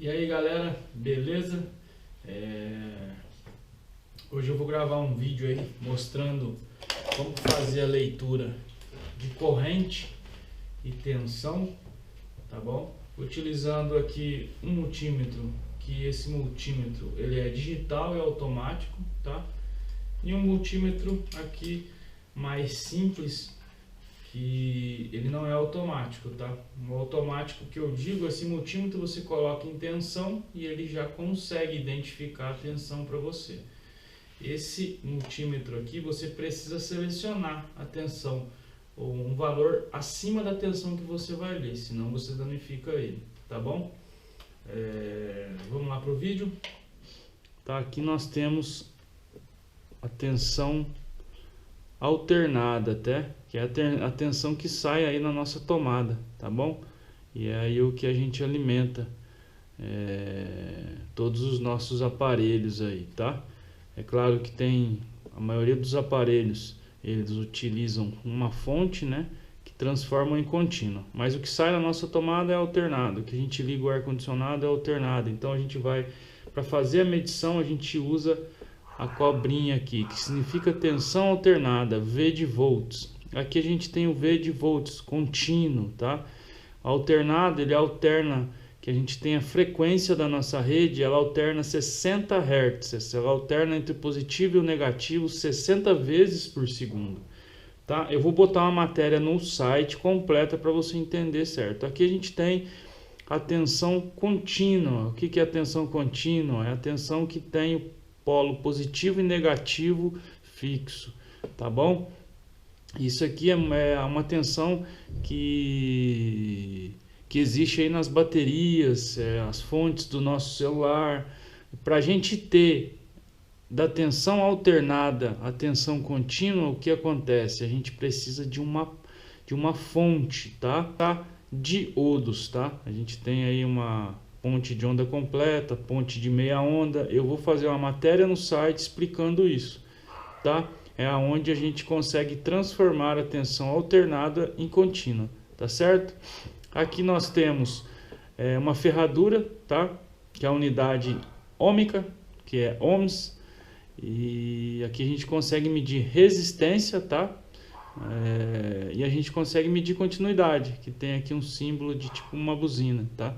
E aí galera, beleza? Hoje eu vou gravar um vídeo aí mostrando como fazer a leitura de corrente e tensão, tá bom? Utilizando aqui um multímetro, que esse multímetro ele é digital e automático, tá? E um multímetro aqui mais simples, que ele não é automático, tá? O automático que eu digo, esse multímetro você coloca em tensão e ele já consegue identificar a tensão para você. Esse multímetro aqui você precisa selecionar a tensão, ou um valor acima da tensão que você vai ler, senão você danifica ele, tá bom? Vamos lá para o vídeo. Tá, aqui nós temos a tensão alternada, que é a tensão que sai aí na nossa tomada, tá bom? E é aí o que a gente alimenta todos os nossos aparelhos aí, tá? É claro que tem a maioria dos aparelhos, eles utilizam uma fonte, né, que transforma em contínua, mas o que sai na nossa tomada é alternado, o que a gente liga o ar condicionado é alternado. Então a gente vai, para fazer a medição, a gente usa a cobrinha aqui, que significa tensão alternada, V de volts. Aqui a gente tem o V de volts contínuo, tá? Alternado, ele alterna, que a gente tem a frequência da nossa rede, ela alterna 60 Hz, ela alterna entre o positivo e o negativo 60 vezes por segundo, tá? Eu vou botar uma matéria no site completa para você entender certo. Aqui a gente tem a tensão contínua. O que é a tensão contínua? É a tensão que tem o polo positivo e negativo fixo, tá bom? Isso aqui é uma tensão que existe aí nas baterias, as fontes do nosso celular. Para a gente ter da tensão alternada à tensão contínua, o que acontece? A gente precisa de uma fonte, tá? Diodos, tá? A gente tem aí uma ponte de onda completa, ponte de meia onda. Eu vou fazer uma matéria no site explicando isso, tá? É aonde a gente consegue transformar a tensão alternada em contínua, tá certo? Aqui nós temos uma ferradura, tá? Que é a unidade ômica, que é ohms. E aqui a gente consegue medir resistência, tá? E a gente consegue medir continuidade, que tem aqui um símbolo de tipo uma buzina, tá?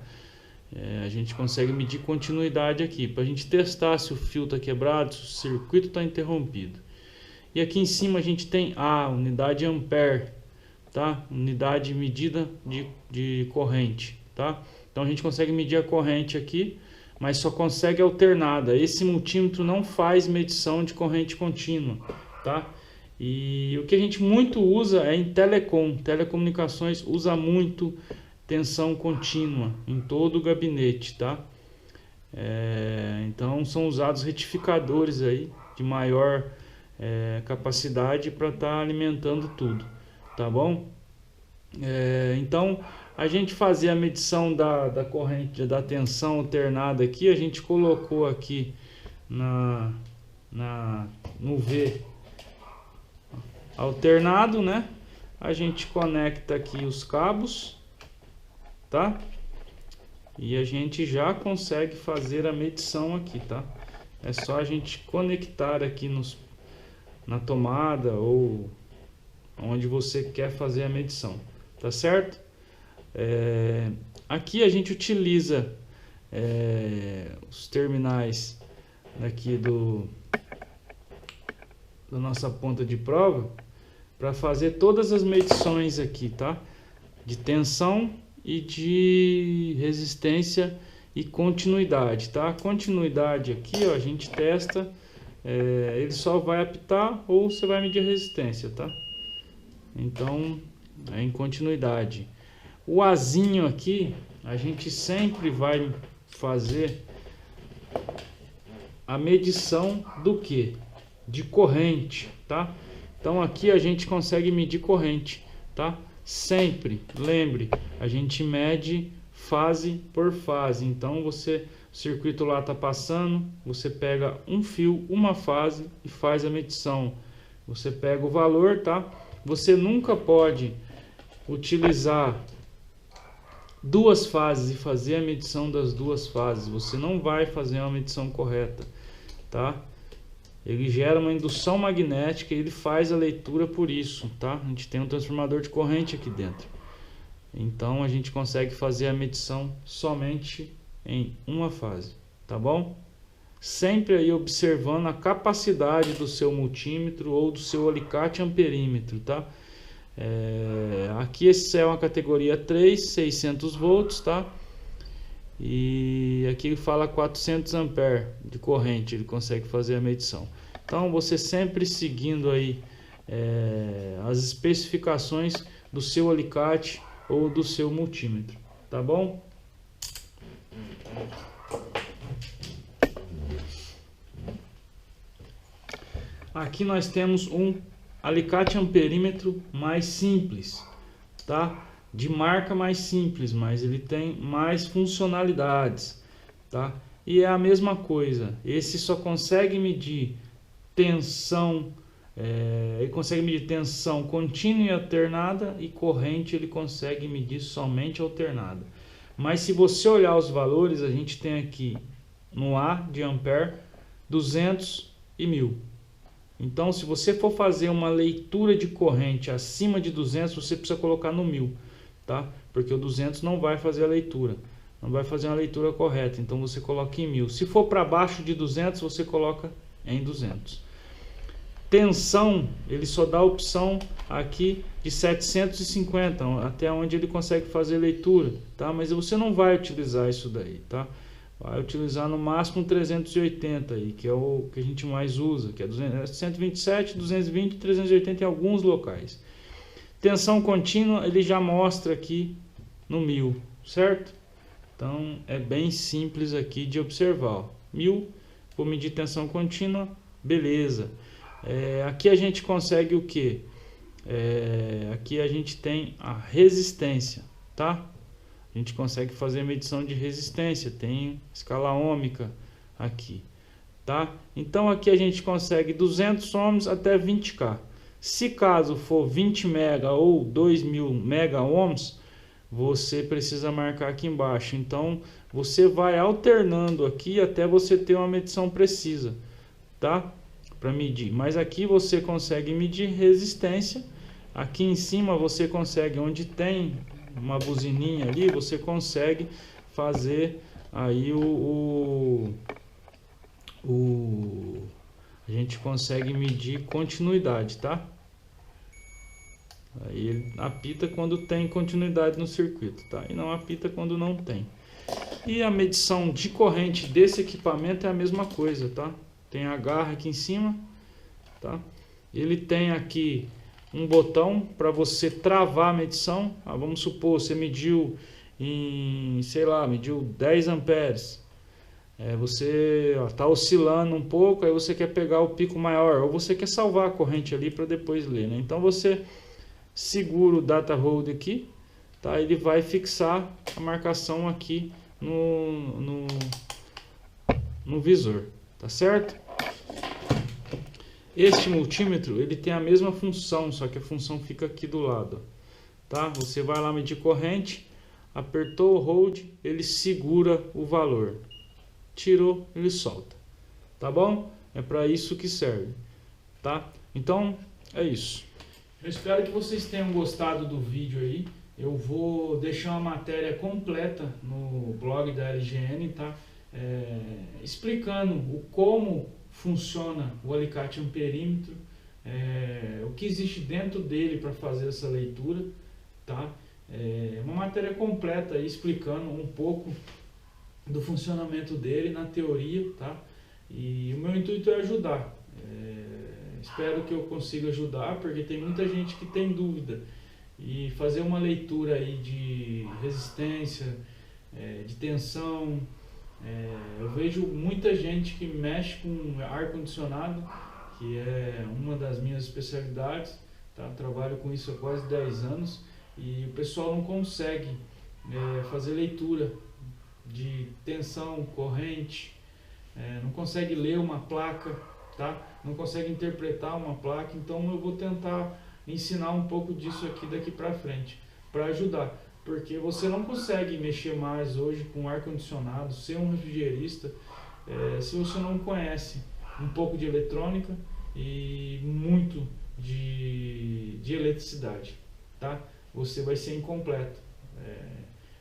A gente consegue medir continuidade aqui, para a gente testar se o fio está quebrado, se o circuito está interrompido. E aqui em cima a gente tem a unidade ampere, tá? Unidade medida de corrente, tá? Então a gente consegue medir a corrente aqui, mas só consegue alternada. Esse multímetro não faz medição de corrente contínua, tá? E o que a gente muito usa é em telecomunicações, usa muito tensão contínua em todo o gabinete, tá? Então são usados retificadores aí de maior capacidade para estar alimentando tudo, tá bom? Então a gente fazer a medição da corrente, da tensão alternada aqui, a gente colocou aqui no V alternado, né? A gente conecta aqui os cabos, tá? E a gente já consegue fazer a medição aqui, tá? É só a gente conectar aqui na tomada ou onde você quer fazer a medição, tá certo? Aqui a gente utiliza os terminais daqui da nossa ponta de prova para fazer todas as medições aqui, tá? De tensão e de resistência e continuidade, tá? Continuidade aqui, ó, a gente testa, ele só vai apitar ou você vai medir a resistência, tá? Então é em continuidade. O Azinho aqui, a gente sempre vai fazer a medição do que? De corrente, tá? Então aqui a gente consegue medir corrente, tá? Sempre, lembre, a gente mede fase por fase. Então o circuito lá tá passando, você pega um fio, uma fase e faz a medição. Você pega o valor, tá? Você nunca pode utilizar duas fases e fazer a medição das duas fases, você não vai fazer uma medição correta, tá? Ele gera uma indução magnética e ele faz a leitura por isso, tá? A gente tem um transformador de corrente aqui dentro. Então a gente consegue fazer a medição somente em uma fase, tá bom? Sempre aí observando a capacidade do seu multímetro ou do seu alicate amperímetro, tá? Aqui esse é uma categoria 3, 600 volts, tá? E aqui ele fala 400 ampere de corrente, ele consegue fazer a medição. Então você sempre seguindo aí as especificações do seu alicate ou do seu multímetro, tá bom? Aqui nós temos um alicate amperímetro mais simples, tá? De marca mais simples, mas ele tem mais funcionalidades, tá? E é a mesma coisa, esse só consegue medir tensão, ele consegue medir tensão contínua e alternada, e corrente ele consegue medir somente alternada. Mas se você olhar os valores, a gente tem aqui no A de ampere 200 e 1000. Então se você for fazer uma leitura de corrente acima de 200, você precisa colocar no 1000, tá? Porque o 200 não vai fazer a leitura, não vai fazer uma leitura correta, então você coloca em 1000. Se for para baixo de 200, você coloca em 200. Tensão, ele só dá a opção aqui de 750, até onde ele consegue fazer leitura, tá? Mas você não vai utilizar isso daí, tá? Vai utilizar no máximo 380 aí, que é o que a gente mais usa, que é 127, 220, 380 em alguns locais. Tensão contínua, ele já mostra aqui no 1000, certo? Então é bem simples aqui de observar, ó. 1000, vou medir tensão contínua, beleza. Aqui a gente consegue o que? Aqui a gente tem a resistência, tá? A gente consegue fazer medição de resistência, tem escala ohmica aqui, tá? Então aqui a gente consegue 200 ohms até 20k. Se caso for 20 mega ou 2000 mega ohms, você precisa marcar aqui embaixo. Então você vai alternando aqui até você ter uma medição precisa, tá? Para medir. Mas aqui você consegue medir resistência. Aqui em cima você consegue, onde tem uma buzininha ali, você consegue fazer aí a gente consegue medir continuidade, tá? Aí ele apita quando tem continuidade no circuito, tá? E não apita quando não tem. E a medição de corrente desse equipamento é a mesma coisa, tá? Tem a garra aqui em cima, tá? Ele tem aqui um botão para você travar a medição. Vamos supor, você mediu em, sei lá, mediu 10 amperes. Você está oscilando um pouco, aí você quer pegar o pico maior, ou você quer salvar a corrente ali para depois ler, né? Então você segura o data hold aqui, tá? Ele vai fixar a marcação aqui no visor, tá certo? Este multímetro, ele tem a mesma função, só que a função fica aqui do lado, tá? Você vai lá medir corrente, apertou o hold, ele segura o valor, tirou, ele solta, tá bom? É para isso que serve, tá? Então é isso. Eu espero que vocês tenham gostado do vídeo aí. Eu vou deixar uma matéria completa no blog da LGN, tá? Explicando como funciona o alicate amperímetro, o que existe dentro dele para fazer essa leitura, tá? Uma matéria completa aí explicando um pouco do funcionamento dele na teoria, tá? E o meu intuito é ajudar. Espero que eu consiga ajudar, porque tem muita gente que tem dúvida, e fazer uma leitura aí de resistência, de tensão. Eu vejo muita gente que mexe com ar-condicionado, que é uma das minhas especialidades, tá? Trabalho com isso há quase 10 anos, e o pessoal não consegue fazer leitura de tensão, corrente, não consegue ler uma placa, tá? Não consegue interpretar uma placa. Então eu vou tentar ensinar um pouco disso aqui daqui para frente, para ajudar. porque você não consegue mexer mais hoje com ar-condicionado, ser um refrigerista, se você não conhece um pouco de eletrônica e muito de eletricidade, tá? Você vai ser incompleto.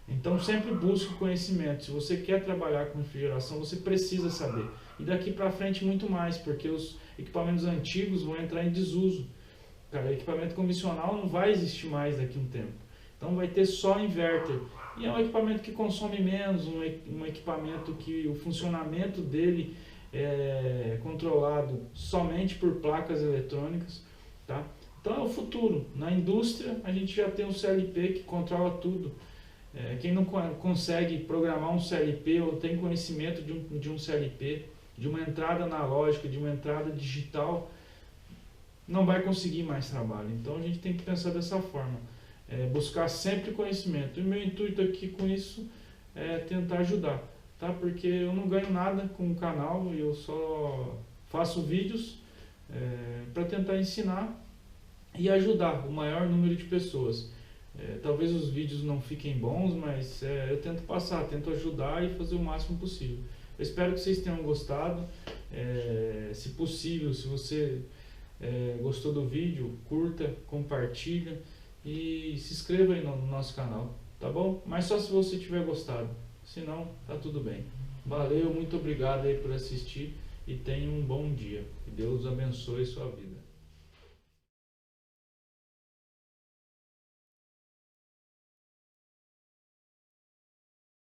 Então sempre busque conhecimento. Se você quer trabalhar com refrigeração, você precisa saber. E daqui para frente muito mais, porque os equipamentos antigos vão entrar em desuso. Cara, equipamento convencional não vai existir mais daqui a um tempo. Então vai ter só inverter. E é um equipamento que consome menos, um equipamento que o funcionamento dele é controlado somente por placas eletrônicas, tá? Então é o futuro. Na indústria a gente já tem um CLP que controla tudo. Quem não consegue programar um CLP ou tem conhecimento de um CLP, de uma entrada analógica, de uma entrada digital, não vai conseguir mais trabalho. Então a gente tem que pensar dessa forma, buscar sempre conhecimento. E o meu intuito aqui com isso é tentar ajudar, tá? Porque eu não ganho nada com o canal, eu só faço vídeos para tentar ensinar e ajudar o maior número de pessoas. Talvez os vídeos não fiquem bons, mas eu tento passar, tento ajudar e fazer o máximo possível. Eu espero que vocês tenham gostado. Se possível, se você gostou do vídeo, curta, compartilha e se inscreva aí no nosso canal, tá bom? Mas só se você tiver gostado, senão tá tudo bem. Valeu, muito obrigado aí por assistir e tenha um bom dia. Que Deus abençoe sua vida.